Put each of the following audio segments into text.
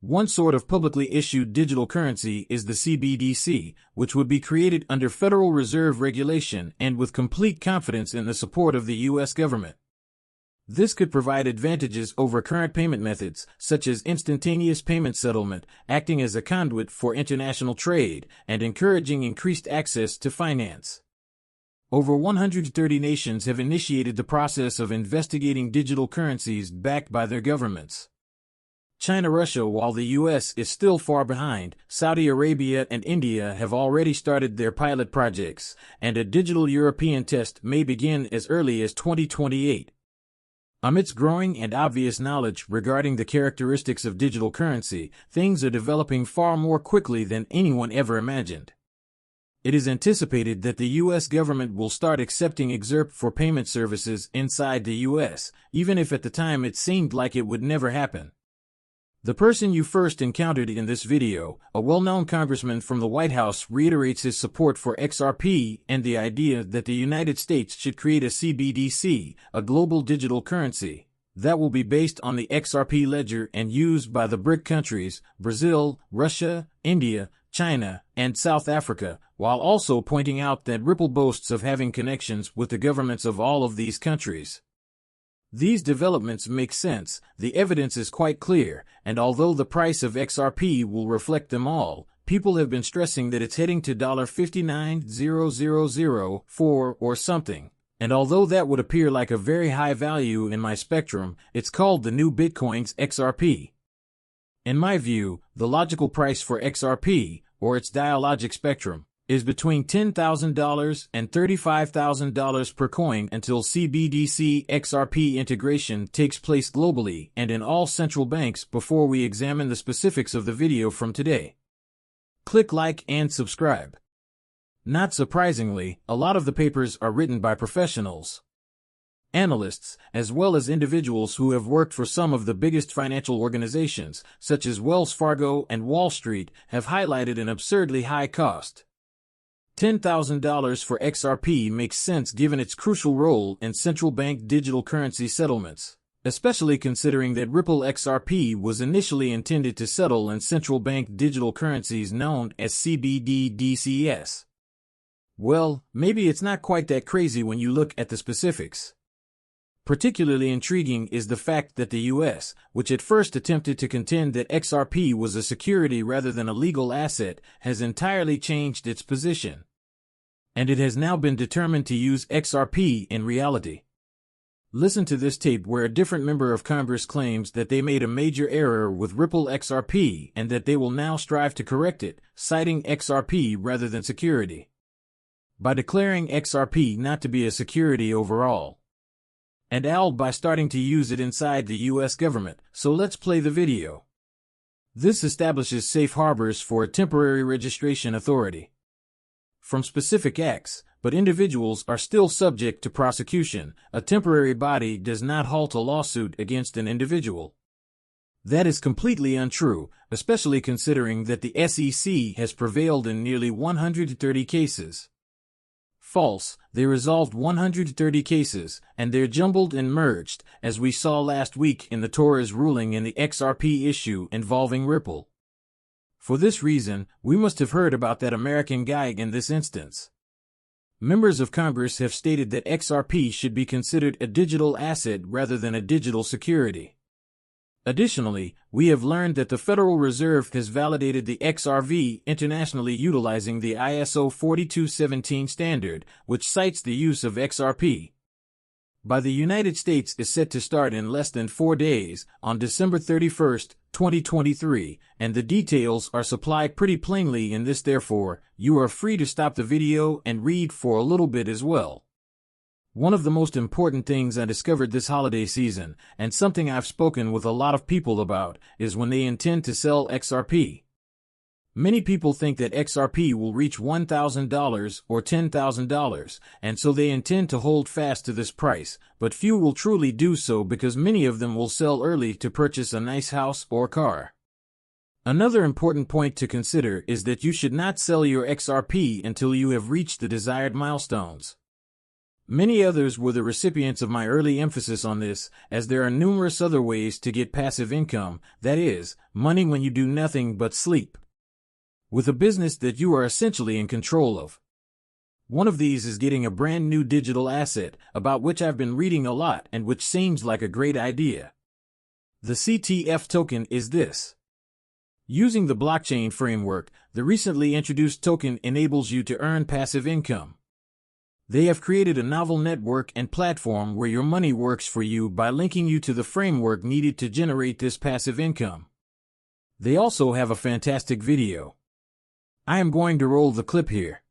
One sort of publicly issued digital currency is the CBDC, which would be created under Federal Reserve regulation and with complete confidence in the support of the U.S. government. This could provide advantages over current payment methods, such as instantaneous payment settlement, acting as a conduit for international trade, and encouraging increased access to finance. Over 130 nations have initiated the process of investigating digital currencies backed by their governments. China, Russia, while the U.S. is still far behind, Saudi Arabia and India have already started their pilot projects, and a digital European test may begin as early as 2028. Amidst growing and obvious knowledge regarding the characteristics of digital currency, things are developing far more quickly than anyone ever imagined. It is anticipated that the U.S. government will start accepting XRP for payment services inside the U.S., even if at the time it seemed like it would never happen. The person you first encountered in this video, a well-known congressman from the White House, reiterates his support for XRP and the idea that the United States should create a CBDC, a global digital currency, that will be based on the XRP ledger and used by the BRIC countries, Brazil, Russia, India, China, and South Africa, while also pointing out that Ripple boasts of having connections with the governments of all of these countries. These developments make sense, the evidence is quite clear, and although the price of XRP will reflect them all, people have been stressing that it's heading to $59,000 or something. And although that would appear like a very high value in my spectrum, it's called the new Bitcoin's XRP. In my view, the logical price for XRP, or its dialogic spectrum, is between $10,000 and $35,000 per coin until CBDC XRP integration takes place globally and in all central banks before we examine the specifics of the video from today. Click like and subscribe. Not surprisingly, a lot of the papers are written by professionals, analysts, as well as individuals who have worked for some of the biggest financial organizations, such as Wells Fargo and Wall Street, have highlighted an absurdly high cost. $10,000 for XRP makes sense given its crucial role in central bank digital currency settlements, especially considering that Ripple XRP was initially intended to settle in central bank digital currencies known as CBDCs. Well, maybe it's not quite that crazy when you look at the specifics. Particularly intriguing is the fact that the U.S., which at first attempted to contend that XRP was a security rather than a legal asset, has entirely changed its position. And it has now been determined to use XRP in reality. Listen to this tape where a different member of Congress claims that they made a major error with Ripple XRP and that they will now strive to correct it, citing XRP rather than security, by declaring XRP not to be a security overall, and by starting to use it inside the U.S. government. So let's play the video. This establishes safe harbors for a temporary registration authority from specific acts, but individuals are still subject to prosecution. A temporary body does not halt a lawsuit against an individual. That is completely untrue, especially considering that the SEC has prevailed in nearly 130 cases. False, they resolved 130 cases, and they're jumbled and merged, as we saw last week in the Torres ruling in the XRP issue involving Ripple. For this reason, we must have heard about that American guy in this instance. Members of Congress have stated that XRP should be considered a digital asset rather than a digital security. Additionally, we have learned that the Federal Reserve has validated the XRV internationally utilizing the ISO 4217 standard, which cites the use of XRP by the United States is set to start in less than 4 days, on December 31, 2023, and the details are supplied pretty plainly in this. Therefore, you are free to stop the video and read for a little bit as well. One of the most important things I discovered this holiday season, and something I've spoken with a lot of people about, is when they intend to sell XRP. Many people think that XRP will reach $1,000 or $10,000, and so they intend to hold fast to this price, but few will truly do so because many of them will sell early to purchase a nice house or car. Another important point to consider is that you should not sell your XRP until you have reached the desired milestones. Many others were the recipients of my early emphasis on this, as there are numerous other ways to get passive income, that is, money when you do nothing but sleep, with a business that you are essentially in control of. One of these is getting a brand new digital asset, about which I've been reading a lot and which seems like a great idea. The CTF token is this. Using the blockchain framework, the recently introduced token enables you to earn passive income. They have created a novel network and platform where your money works for you by linking you to the framework needed to generate this passive income. They also have a fantastic video. I am going to roll the clip here.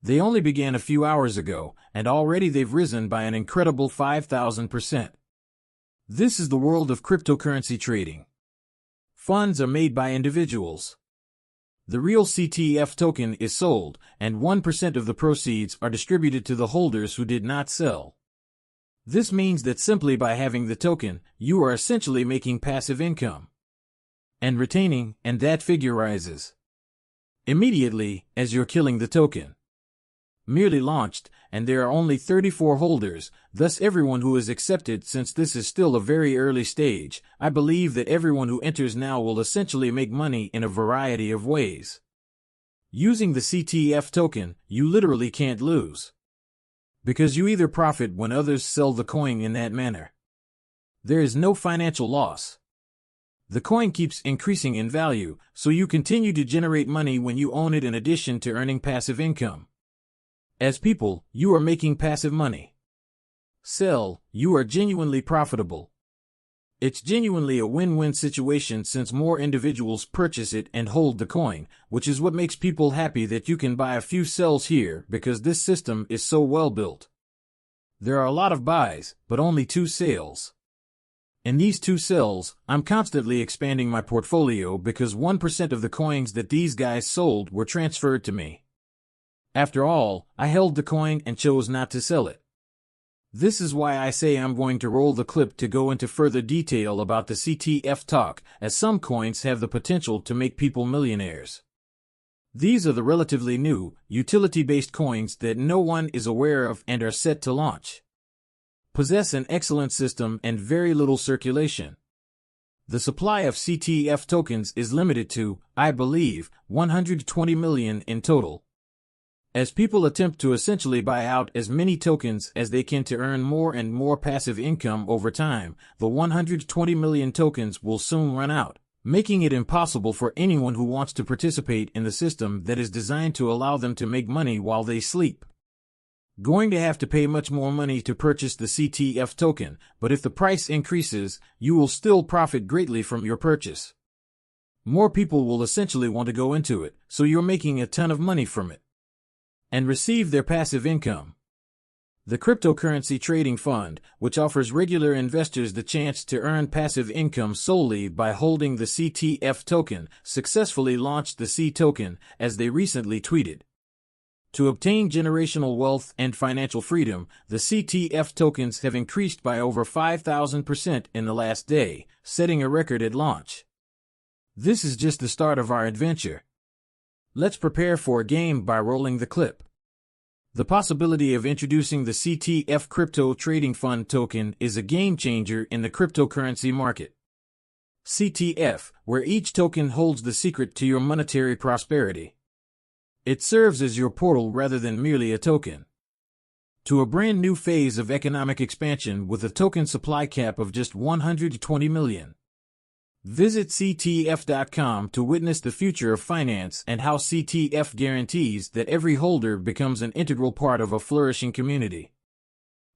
They only began a few hours ago, and already they've risen by an incredible 5,000%. This is the world of cryptocurrency trading. Funds are made by individuals. The real CTF token is sold, and 1% of the proceeds are distributed to the holders who did not sell. This means that simply by having the token, you are essentially making passive income and retaining, and that figure rises immediately as you're killing the token. Merely launched, and there are only 34 holders, thus everyone who is accepted. Since this is still a very early stage, I believe that everyone who enters now will essentially make money in a variety of ways. Using the CTF token, you literally can't lose, because you either profit when others sell the coin in that manner. There is no financial loss. The coin keeps increasing in value, so you continue to generate money when you own it in addition to earning passive income. As people, you are making passive money. Sell, you are genuinely profitable. It's genuinely a win-win situation since more individuals purchase it and hold the coin, which is what makes people happy that you can buy a few cells here because this system is so well built. There are a lot of buys, but only 2 sales. In these 2 cells, I'm constantly expanding my portfolio because 1% of the coins that these guys sold were transferred to me. After all, I held the coin and chose not to sell it. This is why I say I'm going to roll the clip to go into further detail about the CTF talk, as some coins have the potential to make people millionaires. These are the relatively new, utility-based coins that no one is aware of and are set to launch. Possess an excellent system and very little circulation. The supply of CTF tokens is limited to, I believe, 120 million in total. As people attempt to essentially buy out as many tokens as they can to earn more and more passive income over time, the 120 million tokens will soon run out, making it impossible for anyone who wants to participate in the system that is designed to allow them to make money while they sleep. Going to have to pay much more money to purchase the CTF token, but if the price increases, you will still profit greatly from your purchase. More people will essentially want to go into it, so you're making a ton of money from it and receive their passive income. The Cryptocurrency Trading Fund, which offers regular investors the chance to earn passive income solely by holding the CTF token, successfully launched the C token, as they recently tweeted. To obtain generational wealth and financial freedom, the CTF tokens have increased by over 5,000% in the last day, setting a record at launch. This is just the start of our adventure. Let's prepare for a game by rolling the clip. The possibility of introducing the CTF Crypto Trading Fund token is a game changer in the cryptocurrency market. CTF, where each token holds the secret to your monetary prosperity. It serves as your portal rather than merely a token to a brand new phase of economic expansion with a token supply cap of just 120 million. Visit CTF.com to witness the future of finance and how CTF guarantees that every holder becomes an integral part of a flourishing community.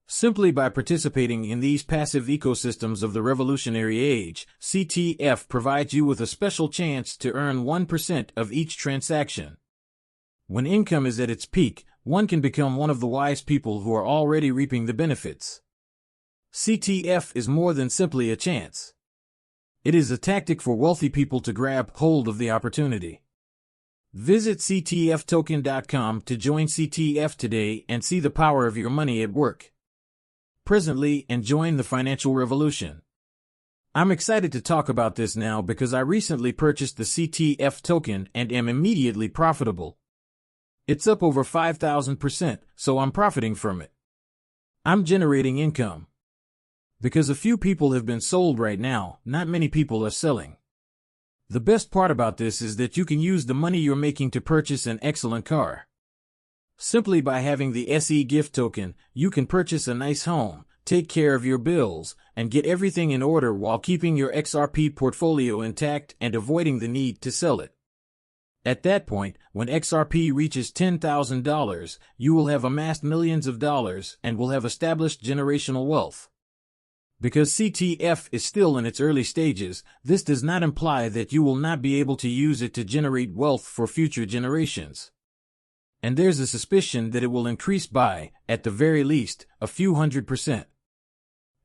Simply by participating in these passive ecosystems of the revolutionary age, CTF provides you with a special chance to earn 1% of each transaction. When income is at its peak, one can become one of the wise people who are already reaping the benefits. CTF is more than simply a chance. It is a tactic for wealthy people to grab hold of the opportunity. Visit CTFtoken.com to join CTF today and see the power of your money at work presently and join the financial revolution. I'm excited to talk about this now because I recently purchased the CTF token and am immediately profitable. It's up over 5,000%, so I'm profiting from it. I'm generating income. Because a few people have been sold right now, not many people are selling. The best part about this is that you can use the money you're making to purchase an excellent car. Simply by having the SE gift token, you can purchase a nice home, take care of your bills, and get everything in order while keeping your XRP portfolio intact and avoiding the need to sell it. At that point, when XRP reaches $10,000, you will have amassed millions of dollars and will have established generational wealth. Because CTF is still in its early stages, this does not imply that you will not be able to use it to generate wealth for future generations. And there's a suspicion that it will increase by, at the very least, a few 100%.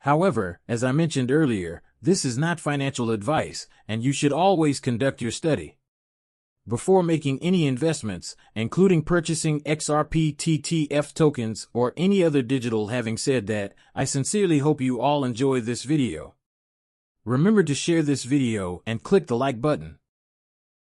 However, as I mentioned earlier, this is not financial advice, and you should always conduct your study before making any investments, including purchasing XRP TTF tokens or any other digital. Having said that, I sincerely hope you all enjoy this video. Remember to share this video and click the like button.